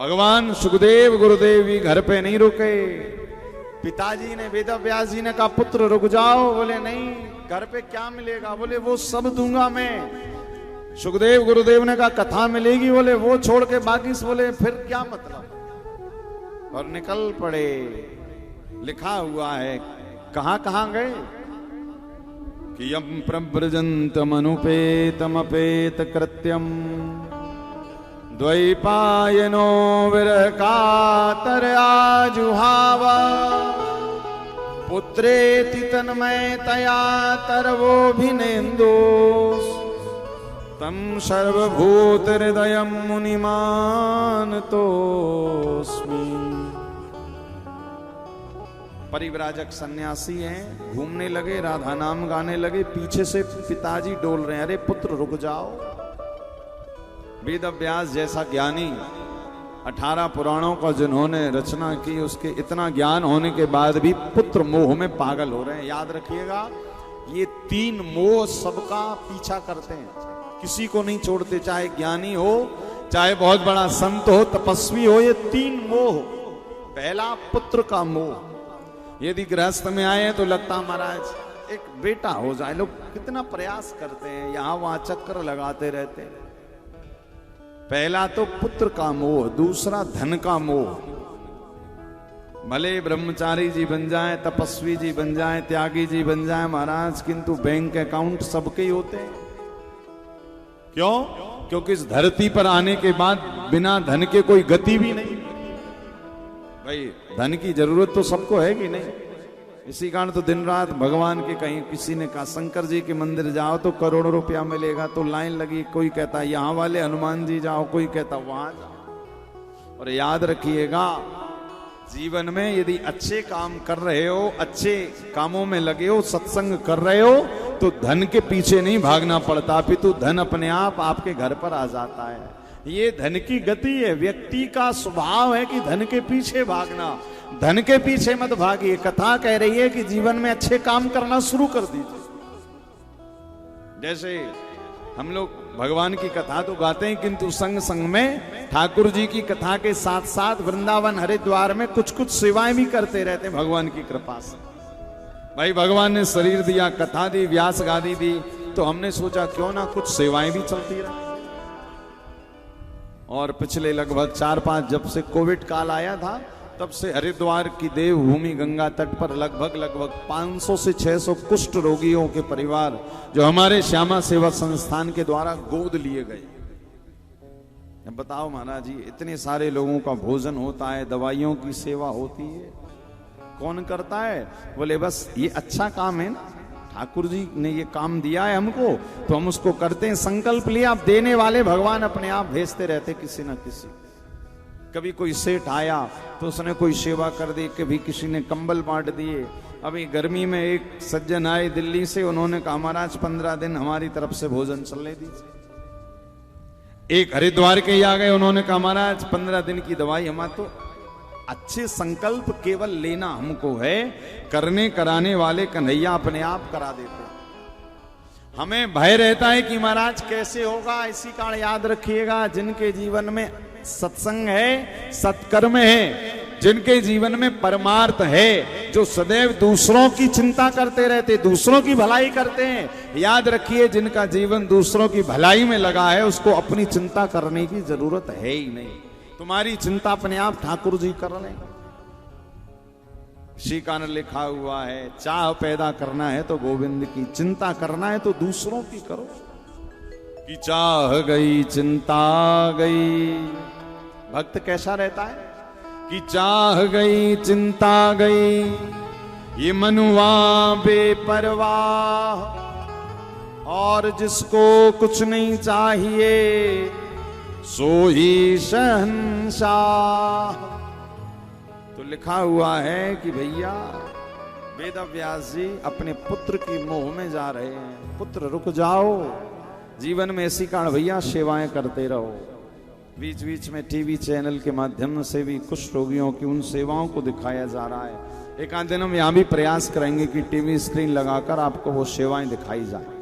भगवान सुखदेव गुरुदेव भी घर पे नहीं रुके। पिताजी ने, वेद व्यास जी ने कहा पुत्र रुक जाओ। बोले नहीं, घर पे क्या मिलेगा? बोले वो सब दूंगा मैं। सुखदेव गुरुदेव ने कहा कथा मिलेगी। बोले वो छोड़ के बाकी से। बोले फिर क्या मतलब? और निकल पड़े। लिखा हुआ है, कहां कहां गए कि यम प्रव्रजंतम अनुपेतम अपेत कृत्यम द्वैपायनो विरह कातर आजुहाव पुत्रेति तन्मयतया तरवोभिनेन्दोस् तम सर्वभूत हृदयं मुनिमानतोस्मि। परिव्राजक सन्यासी हैं, घूमने लगे, राधा नाम गाने लगे। पीछे से पिताजी डोल रहे हैं, अरे पुत्र रुक जाओ। वेद व्यास जैसा ज्ञानी, 18 पुराणों का जिन्होंने रचना की, उसके इतना ज्ञान होने के बाद भी पुत्र मोह में पागल हो रहे हैं। याद रखिएगा, ये 3 मोह सबका पीछा करते हैं, किसी को नहीं छोड़ते, चाहे ज्ञानी हो, चाहे बहुत बड़ा संत हो, तपस्वी हो। ये 3 मोह। पहला पुत्र का मोह। यदि गृहस्थ में आए तो लगता महाराज एक बेटा हो जाए। लोग कितना प्रयास करते हैं, यहां वहां चक्कर लगाते रहते हैं। पहला तो पुत्र का मोह। दूसरा धन का मोह। भले ब्रह्मचारी जी बन जाए, तपस्वी जी बन जाए, त्यागी जी बन जाए महाराज, किंतु बैंक अकाउंट सबके ही होते हैं। क्यों? क्योंकि इस धरती पर आने के बाद बिना धन के कोई गति भी नहीं। भाई धन की जरूरत तो सबको है कि नहीं? इसी कारण तो दिन रात भगवान के, कहीं किसी ने कहा शंकर जी के मंदिर जाओ तो करोड़ों रुपया मिलेगा, तो लाइन लगी। कोई कहता यहां वाले हनुमान जी जाओ, कोई कहता वहां जाओ। और याद रखिएगा, जीवन में यदि अच्छे काम कर रहे हो, अच्छे कामों में लगे हो, सत्संग कर रहे हो, तो धन के पीछे नहीं भागना पड़ता, अपितु धन अपने आप आपके घर पर आ जाता है। ये धन की गति है। व्यक्ति का स्वभाव है कि धन के पीछे भागना। धन के पीछे मत भागिए। कथा कह रही है कि जीवन में अच्छे काम करना शुरू कर दीजिए। जैसे हम लोग भगवान की कथा तो गाते हैं, किंतु संग संग में ठाकुर जी की कथा के साथ साथ वृंदावन हरिद्वार में कुछ कुछ सेवाएं भी करते रहते हैं भगवान की कृपा से। भाई भगवान ने शरीर दिया, कथा दी, व्यास गादी दी, तो हमने सोचा क्यों ना कुछ सेवाएं भी चलती रहे। और पिछले लगभग 4-5 जब से कोविड काल आया था, तब से हरिद्वार की देवभूमि गंगा तट पर लगभग 500 से 600 कुष्ठ रोगियों के परिवार जो हमारे श्यामा सेवा संस्थान के द्वारा गोद लिए गए। अब बताओ महाराज जी, इतने सारे लोगों का भोजन होता है, दवाइयों की सेवा होती है, कौन करता है? बोले बस ये अच्छा काम है ना, ठाकुर जी ने ये काम दिया है हमको, तो हम उसको करते हैं। संकल्प लिया, अब देने वाले भगवान अपने आप भेजते रहते किसी ना किसी। कभी कोई सेठ आया तो उसने कोई सेवा कर दी, कभी किसी ने कंबल बांट दिए। अभी गर्मी में एक सज्जन आए दिल्ली से, उन्होंने कहा महाराज 15 दिन हमारी तरफ से भोजन चलने दीजिए। एक हरिद्वार के ही आ गए, उन्होंने कहा महाराज 15 दिन की दवाई हमारा। तो अच्छे संकल्प केवल लेना हमको है, करने कराने वाले कन्हैया अपने आप करा देते हैं। हमें भय रहता है कि महाराज कैसे होगा। इसी कारण याद रखिएगा, जिनके जीवन में सत्संग है, सत्कर्म है, जिनके जीवन में परमार्थ है, जो सदैव दूसरों की चिंता करते रहते, दूसरों की भलाई करते हैं, याद रखिए जिनका जीवन दूसरों की भलाई में लगा है, उसको अपनी चिंता करने की जरूरत है ही नहीं। तुम्हारी चिंता अपने आप ठाकुर जी कर लें। इसी कारण लिखा हुआ है, चाह पैदा करना है तो गोविंद की, चिंता करना है तो दूसरों की करो। कि चाह गई चिंता गई। भक्त कैसा रहता है? कि चाह गई चिंता गई, ये मनुआ बेपरवाह, और जिसको कुछ नहीं चाहिए सो ही शहंशाह। तो लिखा हुआ है कि भैया वेद व्यास जी अपने पुत्र की मोह में जा रहे हैं। पुत्र रुक जाओ। जीवन में इसी कारण भैया सेवाएं करते रहो। बीच बीच में टीवी चैनल के माध्यम से भी कुछ रोगियों की उन सेवाओं को दिखाया जा रहा है। एक आध दिन हम यहाँ भी प्रयास करेंगे कि टीवी स्क्रीन लगाकर आपको वो सेवाएं दिखाई जाए।